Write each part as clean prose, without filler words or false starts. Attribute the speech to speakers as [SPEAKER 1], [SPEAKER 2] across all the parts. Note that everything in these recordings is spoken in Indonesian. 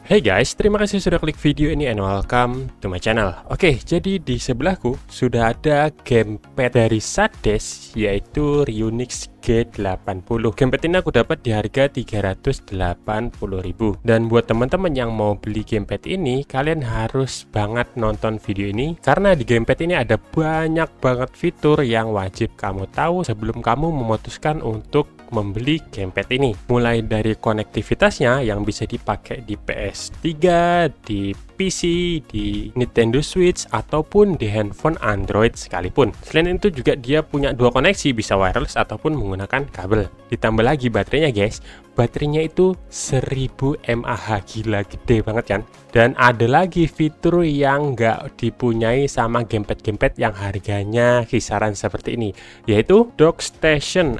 [SPEAKER 1] Hey guys, terima kasih sudah klik video ini and welcome to my channel. Oke, jadi di sebelahku sudah ada gamepad dari Sades, yaitu Ryunix G80. Gamepad ini aku dapat di harga 380.000. Dan buat teman-teman yang mau beli gamepad ini, kalian harus banget nonton video ini karena di gamepad ini ada banyak banget fitur yang wajib kamu tahu sebelum kamu memutuskan untuk membeli gamepad ini. Mulai dari konektivitasnya yang bisa dipakai di PS3, di PC, di Nintendo Switch, ataupun di handphone Android sekalipun. Selain itu juga dia punya dua koneksi, bisa wireless ataupun menggunakan kabel. Ditambah lagi baterainya guys, baterainya itu 1000 mAh, gila gede banget kan. Dan ada lagi fitur yang nggak dipunyai sama gamepad-gamepad yang harganya kisaran seperti ini, yaitu dock station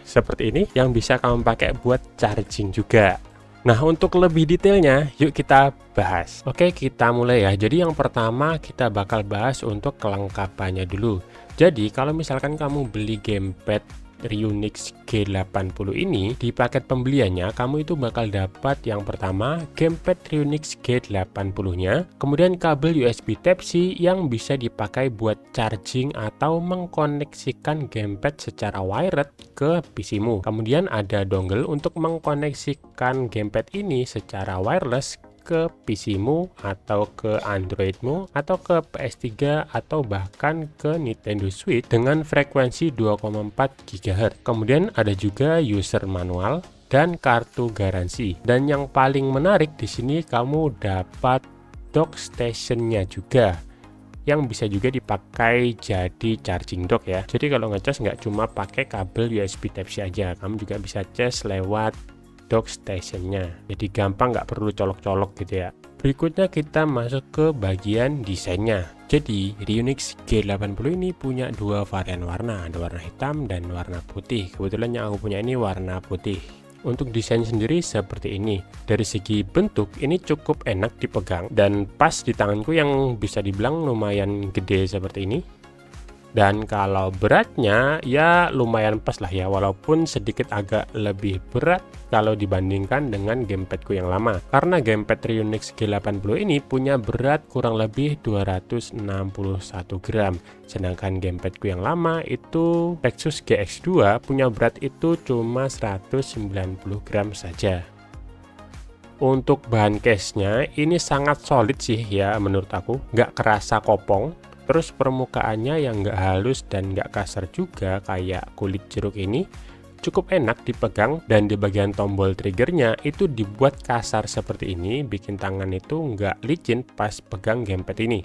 [SPEAKER 1] seperti ini yang bisa kamu pakai buat charging juga. Nah, untuk lebih detailnya yuk kita bahas. Oke, kita mulai ya. Jadi yang pertama kita bakal bahas untuk kelengkapannya dulu. Jadi kalau misalkan kamu beli gamepad Ryunix G80 ini, di paket pembeliannya kamu itu bakal dapat yang pertama gamepad Ryunix G80-nya, kemudian kabel USB Type-C yang bisa dipakai buat charging atau mengkoneksikan gamepad secara wired ke PC-mu. Kemudian ada dongle untuk mengkoneksikan gamepad ini secara wireless ke PC-mu atau ke Android-mu atau ke PS3 atau bahkan ke Nintendo Switch dengan frekuensi 2,4 GHz. Kemudian ada juga user manual dan kartu garansi. Dan yang paling menarik di sini kamu dapat dock station-nya juga yang bisa juga dipakai jadi charging dock ya. Jadi kalau ngecas nggak cuma pakai kabel USB Type-C aja, kamu juga bisa cas lewat dock stationnya, jadi gampang, nggak perlu colok-colok gitu ya. Berikutnya kita masuk ke bagian desainnya. Jadi Ryunix G80 ini punya dua varian warna, ada warna hitam dan warna putih. Kebetulan yang aku punya ini warna putih. Untuk desain sendiri seperti ini. Dari segi bentuk ini cukup enak dipegang dan pas di tanganku yang bisa dibilang lumayan gede seperti ini. Dan kalau beratnya ya lumayan pas lah ya, walaupun sedikit agak lebih berat kalau dibandingkan dengan gamepadku yang lama. Karena gamepad Ryunix G80 ini punya berat kurang lebih 261 gram. Sedangkan gamepadku yang lama itu Lexus GX2 punya berat itu cuma 190 gram saja. Untuk bahan case-nya ini sangat solid sih ya menurut aku, nggak kerasa kopong. Terus permukaannya yang nggak halus dan nggak kasar juga kayak kulit jeruk ini, cukup enak dipegang. Dan di bagian tombol triggernya itu dibuat kasar seperti ini, bikin tangan itu nggak licin pas pegang gamepad ini.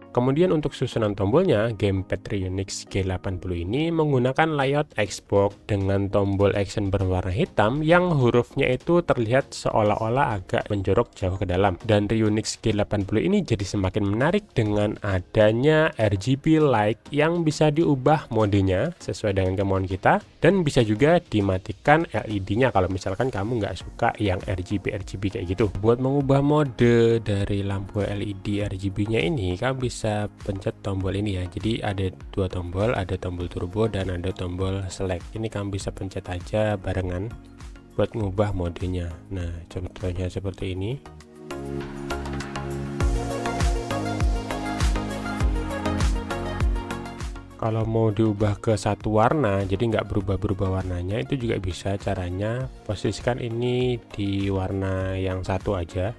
[SPEAKER 1] Kemudian untuk susunan tombolnya, gamepad Ryunix G80 ini menggunakan layout Xbox dengan tombol action berwarna hitam yang hurufnya itu terlihat seolah-olah agak menjorok jauh ke dalam. Dan Ryunix G80 ini jadi semakin menarik dengan adanya RGB light yang bisa diubah modenya sesuai dengan kemauan kita, dan bisa juga dimatikan LED-nya kalau misalkan kamu nggak suka yang RGB kayak gitu. Buat mengubah mode dari lampu LED RGB-nya ini, kamu bisa pencet tombol ini ya. Jadi ada dua tombol, ada tombol turbo dan ada tombol select. Ini kamu bisa pencet aja barengan buat ngubah modenya. Nah, contohnya seperti ini. Kalau mau diubah ke satu warna, jadi nggak berubah-berubah warnanya, itu juga bisa. Caranya posisikan ini di warna yang satu aja,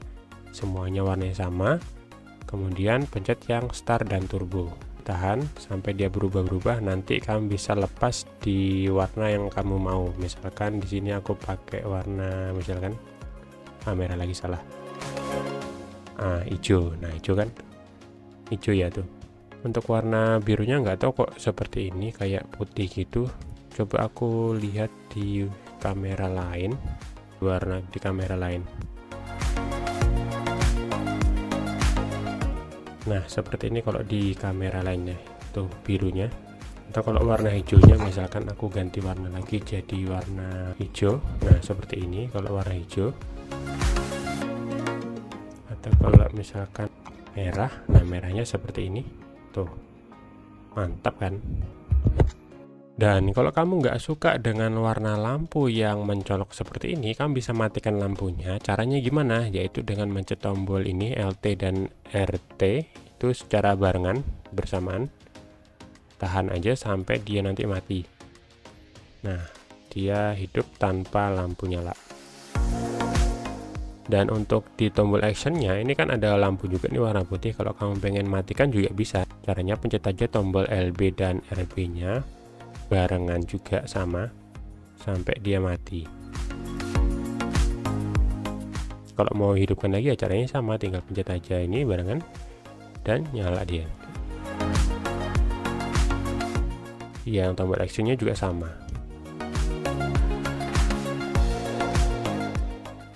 [SPEAKER 1] semuanya warnanya sama. Kemudian pencet yang start dan turbo, tahan sampai dia berubah-berubah. Nanti kamu bisa lepas di warna yang kamu mau. Misalkan di sini aku pakai warna, misalkan merah lagi, salah, hijau. Nah, hijau kan, hijau ya tuh. Untuk warna birunya nggak tahu kok seperti ini, kayak putih gitu. Coba aku lihat di kamera lain, warna di kamera lain. Nah, seperti ini kalau di kamera lainnya, tuh birunya. Atau kalau warna hijaunya, misalkan aku ganti warna lagi jadi warna hijau. Nah, seperti ini kalau warna hijau. Atau kalau misalkan merah, nah merahnya seperti ini. Tuh, mantap kan? Dan kalau kamu nggak suka dengan warna lampu yang mencolok seperti ini, kamu bisa matikan lampunya. Caranya gimana? Yaitu dengan mencet tombol ini LT dan RT itu secara barengan bersamaan. Tahan aja sampai dia nanti mati. Nah, dia hidup tanpa lampu nyala. Dan untuk di tombol actionnya ini kan ada lampu juga nih warna putih. Kalau kamu pengen matikan juga bisa. Caranya pencet aja tombol LB dan RB nya barengan juga sama sampai dia mati. Kalau mau hidupkan lagi ya caranya sama, tinggal pencet aja ini barengan dan nyala dia. Yang tombol actionnya juga sama.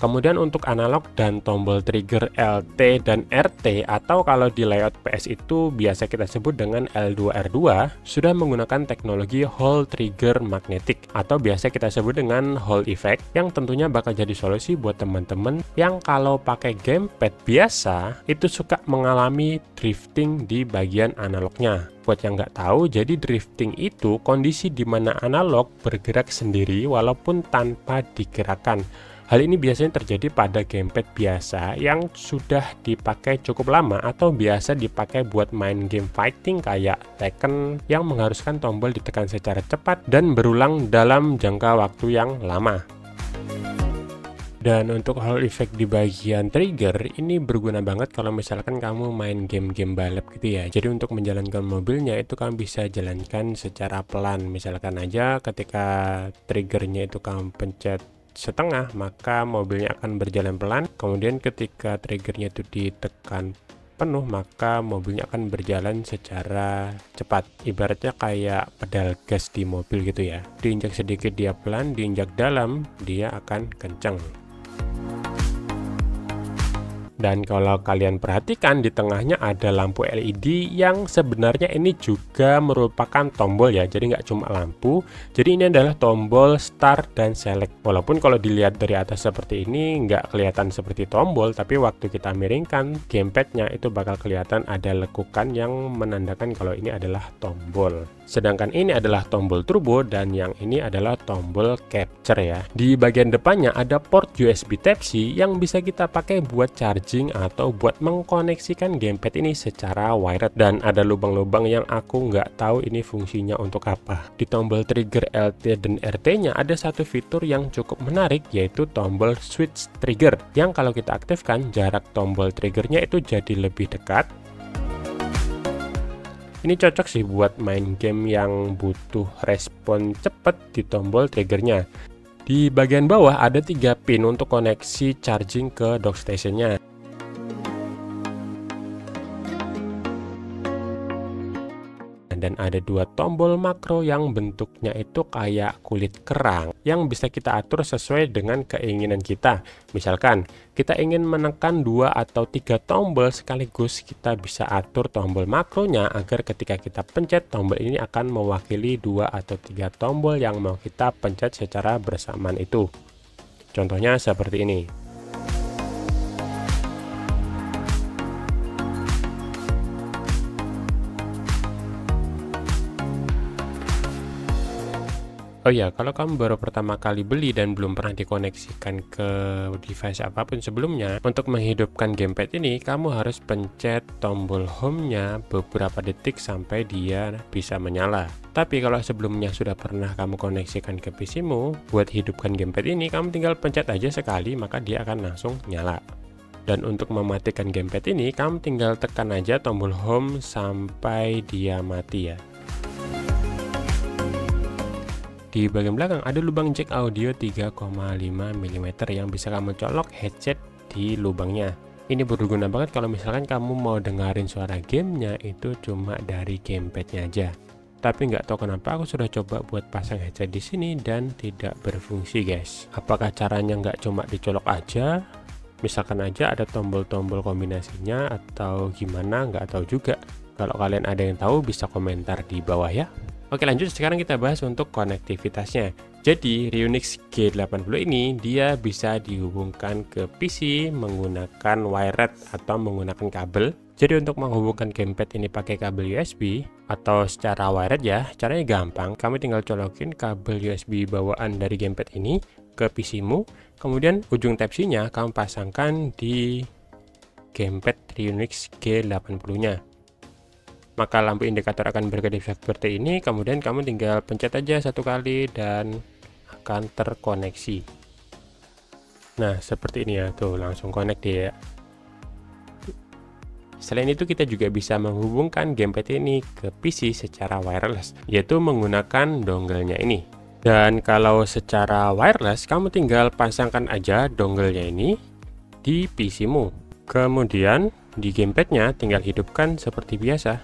[SPEAKER 1] Kemudian untuk analog dan tombol trigger LT dan RT, atau kalau di layout PS itu biasa kita sebut dengan L2 R2, sudah menggunakan teknologi Hall Trigger Magnetic atau biasa kita sebut dengan Hall Effect, yang tentunya bakal jadi solusi buat teman-teman yang kalau pakai gamepad biasa itu suka mengalami drifting di bagian analognya. Buat yang nggak tahu, jadi drifting itu kondisi di mana analog bergerak sendiri walaupun tanpa digerakkan. Hal ini biasanya terjadi pada gamepad biasa yang sudah dipakai cukup lama atau biasa dipakai buat main game fighting kayak Tekken yang mengharuskan tombol ditekan secara cepat dan berulang dalam jangka waktu yang lama. Dan untuk Hall Effect di bagian trigger ini berguna banget kalau misalkan kamu main game-game balap gitu ya. Jadi untuk menjalankan mobilnya itu kamu bisa jalankan secara pelan. Misalkan aja ketika triggernya itu kamu pencet setengah, maka mobilnya akan berjalan pelan. Kemudian ketika triggernya itu ditekan penuh, maka mobilnya akan berjalan secara cepat. Ibaratnya kayak pedal gas di mobil gitu ya. Diinjak sedikit dia pelan, diinjak dalam dia akan kencang. Dan kalau kalian perhatikan di tengahnya ada lampu LED yang sebenarnya ini juga merupakan tombol ya, jadi nggak cuma lampu. Jadi ini adalah tombol start dan select. Walaupun kalau dilihat dari atas seperti ini nggak kelihatan seperti tombol, tapi waktu kita miringkan gamepadnya itu bakal kelihatan ada lekukan yang menandakan kalau ini adalah tombol. Sedangkan ini adalah tombol turbo dan yang ini adalah tombol capture ya. Di bagian depannya ada port USB Type-C yang bisa kita pakai buat charging atau buat mengkoneksikan gamepad ini secara wired. Dan ada lubang-lubang yang aku nggak tahu ini fungsinya untuk apa. Di tombol trigger LT dan RT-nya ada satu fitur yang cukup menarik, yaitu tombol switch trigger, yang kalau kita aktifkan jarak tombol triggernya itu jadi lebih dekat. Ini cocok sih buat main game yang butuh respon cepat di tombol triggernya. Di bagian bawah ada 3 pin untuk koneksi charging ke dock stationnya. Dan ada 2 tombol makro yang bentuknya itu kayak kulit kerang yang bisa kita atur sesuai dengan keinginan kita. Misalkan kita ingin menekan 2 atau 3 tombol sekaligus, kita bisa atur tombol makronya agar ketika kita pencet tombol ini akan mewakili 2 atau 3 tombol yang mau kita pencet secara bersamaan itu. Contohnya seperti ini. Oh ya, kalau kamu baru pertama kali beli dan belum pernah dikoneksikan ke device apapun sebelumnya, untuk menghidupkan gamepad ini, kamu harus pencet tombol home-nya beberapa detik sampai dia bisa menyala. Tapi kalau sebelumnya sudah pernah kamu koneksikan ke PC-mu, buat hidupkan gamepad ini, kamu tinggal pencet aja sekali, maka dia akan langsung nyala. Dan untuk mematikan gamepad ini, kamu tinggal tekan aja tombol home sampai dia mati ya. Di bagian belakang ada lubang jack audio 3,5 mm yang bisa kamu colok headset di lubangnya. Ini berguna banget kalau misalkan kamu mau dengerin suara gamenya itu cuma dari gamepadnya aja. Tapi nggak tahu kenapa aku sudah coba buat pasang headset di sini dan tidak berfungsi guys. Apakah caranya nggak cuma dicolok aja? Misalkan aja ada tombol-tombol kombinasinya atau gimana, nggak tahu juga. Kalau kalian ada yang tahu bisa komentar di bawah ya. Oke, lanjut sekarang kita bahas untuk konektivitasnya. Jadi Ryunix G80 ini dia bisa dihubungkan ke PC menggunakan wired atau menggunakan kabel. Jadi untuk menghubungkan gamepad ini pakai kabel USB atau secara wired ya. Caranya gampang, kamu tinggal colokin kabel USB bawaan dari gamepad ini ke PC-mu, kemudian ujung Type-C-nya kamu pasangkan di gamepad Triunix G80-nya. Maka lampu indikator akan berkedip seperti ini, kemudian kamu tinggal pencet aja satu kali dan akan terkoneksi. Nah, seperti ini ya, tuh langsung connect dia. Selain itu kita juga bisa menghubungkan gamepad ini ke PC secara wireless, yaitu menggunakan dongle-nya ini. Dan kalau secara wireless, kamu tinggal pasangkan aja dongle-nya ini di PC-mu. Kemudian di gamepad-nya tinggal hidupkan seperti biasa.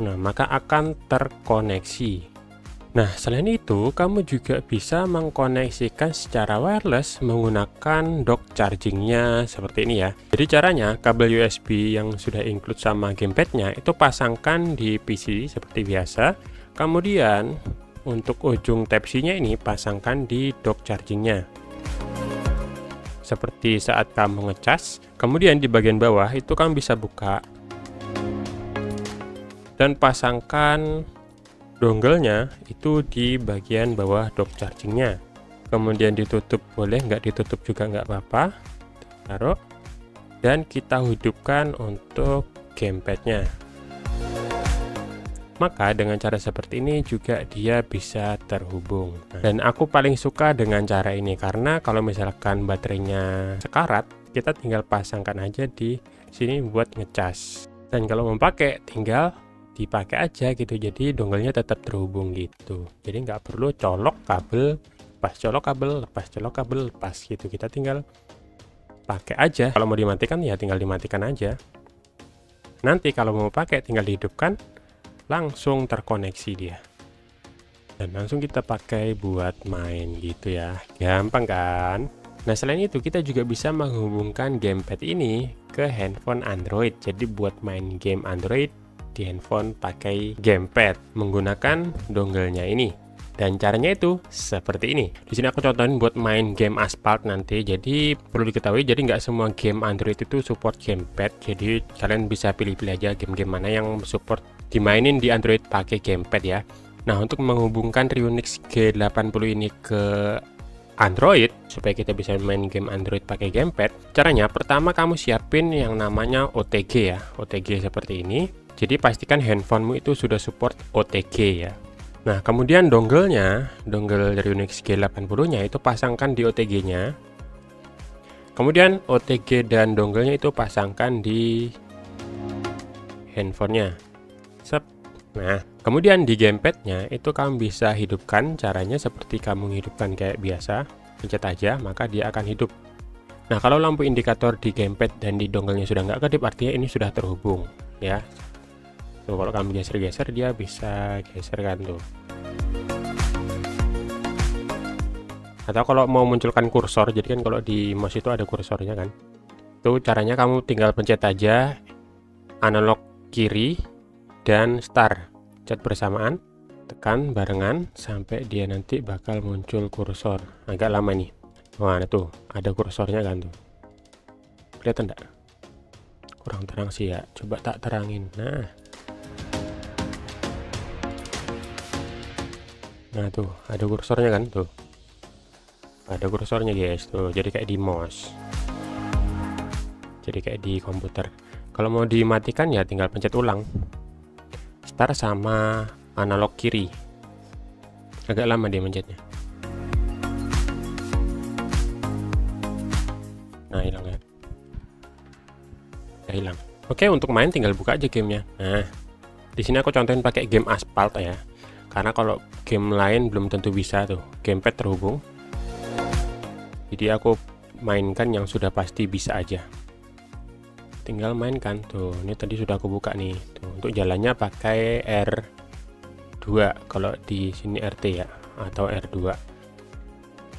[SPEAKER 1] Nah, maka akan terkoneksi. Nah, selain itu, kamu juga bisa mengkoneksikan secara wireless menggunakan dock chargingnya seperti ini ya. Jadi caranya, kabel USB yang sudah include sama gamepadnya itu pasangkan di PC seperti biasa. Kemudian, untuk ujung Type-C-nya ini pasangkan di dock chargingnya. Seperti saat kamu ngecas, kemudian di bagian bawah itu kamu bisa buka dan pasangkan dongle-nya itu di bagian bawah dock chargingnya. Kemudian ditutup, boleh nggak ditutup juga nggak apa-apa, taruh dan kita hidupkan untuk gamepadnya. Maka dengan cara seperti ini juga dia bisa terhubung. Dan aku paling suka dengan cara ini karena kalau misalkan baterainya sekarat, kita tinggal pasangkan aja di sini buat ngecas. Dan kalau mau pakai tinggal dipakai aja gitu, jadi dongle-nya tetap terhubung gitu. Jadi nggak perlu colok kabel, lepas colok kabel, lepas colok kabel, lepas gitu. Kita tinggal pakai aja. Kalau mau dimatikan ya tinggal dimatikan aja. Nanti kalau mau pakai tinggal dihidupkan, langsung terkoneksi dia. Dan langsung kita pakai buat main gitu ya. Gampang kan? Nah, selain itu kita juga bisa menghubungkan gamepad ini ke handphone Android. Jadi buat main game Android di handphone pakai gamepad menggunakan dongle-nya ini. Dan caranya itu seperti ini. Di sini aku contohin buat main game Asphalt nanti. Jadi perlu diketahui, jadi nggak semua game Android itu support gamepad. Jadi kalian bisa pilih-pilih aja game-game mana yang support dimainin di Android pakai gamepad ya. Nah, untuk menghubungkan Triunix G80 ini ke Android supaya kita bisa main game Android pakai gamepad, caranya pertama kamu siapin yang namanya OTG ya. OTG seperti ini. Jadi pastikan handphonemu itu sudah support OTG ya. Nah, kemudian dongle-nya, dongle Triunix G80-nya itu pasangkan di OTG-nya. Kemudian OTG dan dongle-nya itu pasangkan di handphonenya. Sep. Nah, kemudian di gamepad-nya itu kamu bisa hidupkan, caranya seperti kamu hidupkan kayak biasa, pencet aja maka dia akan hidup. Nah, kalau lampu indikator di gamepad dan di dongle-nya sudah nggak kedip, artinya ini sudah terhubung ya. Tuh, kalau kamu geser-geser dia bisa geser kan tuh. Atau kalau mau munculkan kursor, jadi kan kalau di mouse itu ada kursornya kan. Tuh caranya kamu tinggal pencet aja analog kiri dan start. Pencet bersamaan, tekan barengan sampai dia nanti bakal muncul kursor. Agak lama nih. Wah, tuh ada kursornya kan tuh. Kelihatan enggak? Kurang terang sih ya. Coba tak terangin. Nah tuh ada kursornya kan tuh, ada kursornya guys tuh, jadi kayak di mouse, jadi kayak di komputer. Kalau mau dimatikan ya tinggal pencet ulang, start sama analog kiri. Agak lama dia mencetnya. Nah, hilang ya, udah hilang. Oke, untuk main tinggal buka aja gamenya. Nah, di sini aku contohin pakai game Asphalt ya. Karena kalau game lain belum tentu bisa tuh gamepad terhubung. Jadi aku mainkan yang sudah pasti bisa aja. Tinggal mainkan tuh. Ini tadi sudah aku buka nih. Tuh, untuk jalannya pakai R2. Kalau di sini RT ya, atau R2.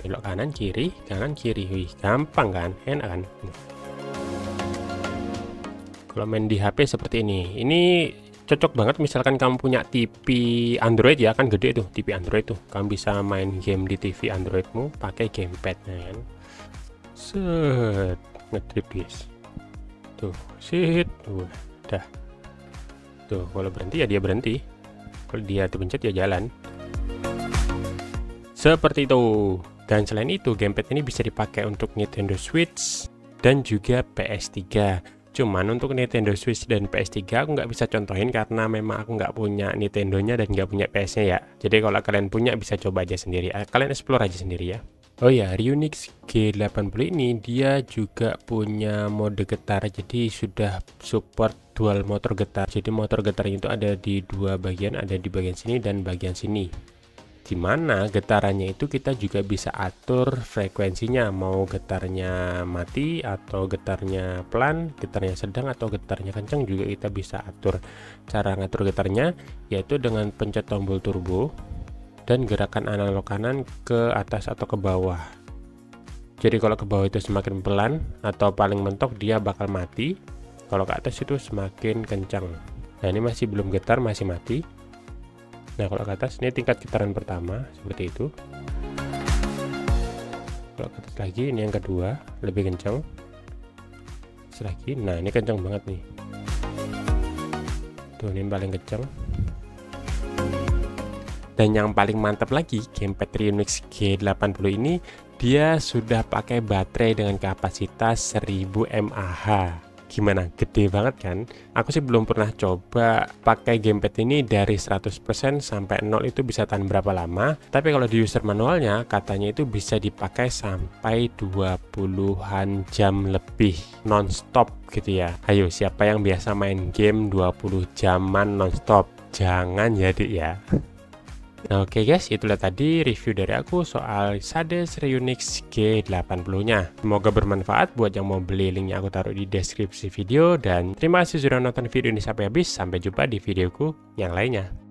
[SPEAKER 1] Belok kanan kiri, kanan kiri. Wih, gampang kan? Enak kan? Kalau main di HP seperti ini. Ini cocok banget misalkan kamu punya TV Android ya, kan gede tuh TV Android tuh, kamu bisa main game di TV Androidmu pakai gamepadnya kan. Set, ngedrip guys tuh, sit, udah Tuh, kalau berhenti ya dia berhenti. Kalau dia dipencet ya jalan. Seperti itu. Dan selain itu, gamepad ini bisa dipakai untuk Nintendo Switch dan juga PS3. Cuman untuk Nintendo Switch dan PS3 aku nggak bisa contohin karena memang aku nggak punya Nintendo-nya dan nggak punya PS-nya ya. Jadi kalau kalian punya bisa coba aja sendiri. Kalian explore aja sendiri ya. Oh ya, Ryunix G80 ini dia juga punya mode getar. Jadi sudah support dual motor getar. Jadi motor getarnya itu ada di dua bagian, ada di bagian sini dan bagian sini. Dimana getarannya itu kita juga bisa atur frekuensinya, mau getarnya mati atau getarnya pelan, getarnya sedang atau getarnya kencang juga kita bisa atur. Cara ngatur getarnya yaitu dengan pencet tombol turbo dan gerakan analog kanan ke atas atau ke bawah. Jadi kalau ke bawah itu semakin pelan atau paling mentok dia bakal mati, kalau ke atas itu semakin kencang. Nah ini masih belum getar, masih mati. Nah kalau ke atas ini tingkat getaran pertama seperti itu. Kalau ke atas lagi ini yang kedua lebih kencang. Terus lagi, nah ini kencang banget nih. Tuh ini paling kencang. Dan yang paling mantap lagi, gamepad Ryunix G80 ini dia sudah pakai baterai dengan kapasitas 1000 mAh. Gimana? Gede banget kan? Aku sih belum pernah coba pakai gamepad ini dari 100% sampai 0 itu bisa tahan berapa lama. Tapi kalau di user manualnya katanya itu bisa dipakai sampai 20-an jam lebih nonstop gitu ya. Ayo siapa yang biasa main game 20 jaman nonstop? Jangan ya dik ya. Nah oke guys, itulah tadi review dari aku soal Sades Ryunix G80 nya. Semoga bermanfaat buat yang mau beli, linknya aku taruh di deskripsi video. Dan terima kasih sudah nonton video ini sampai habis. Sampai jumpa di videoku yang lainnya.